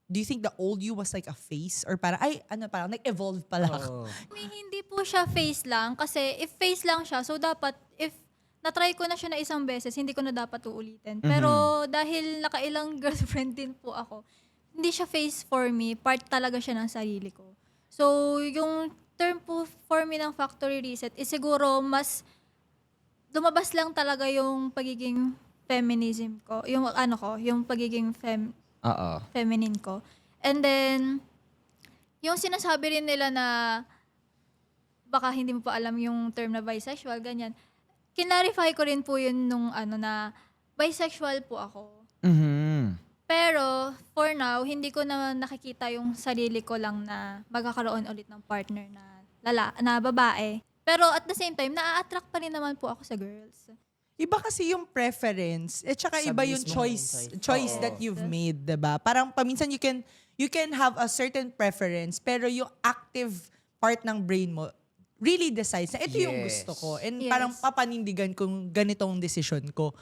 do you think the old you was like a phase? Or parang, ay, ano, parang nag-evolve pala ako? Hindi po siya face lang. Kasi if face lang siya, so dapat, if na-try ko na siya na isang beses, hindi ko na dapat uulitin. Pero dahil nakailang girlfriend din po ako, hindi siya face for me. Part talaga siya ng sarili ko. So, yung term po for me ng factory reset is siguro mas lumabas lang talaga yung pagiging feminism ko. Yung ano ko, yung pagiging Oo. feminine ko. And then, yung sinasabi rin nila na baka hindi mo pa alam yung term na bisexual, ganyan. Kinarify ko rin po yun nung ano na bisexual po ako. Pero, for now, hindi ko na nakikita yung sarili ko lang na magkakaroon ulit ng partner na babae. Pero at the same time, na-attract pa rin naman po ako sa girls. Iba kasi yung preference, at saka Sa iba yung mismong choice Oo. that you've made, 'di ba? Parang paminsan you can have a certain preference, pero yung active part ng brain mo really decides na ito yung Yes. gusto ko. And Yes. parang papanindigan kung ganitong decision ko.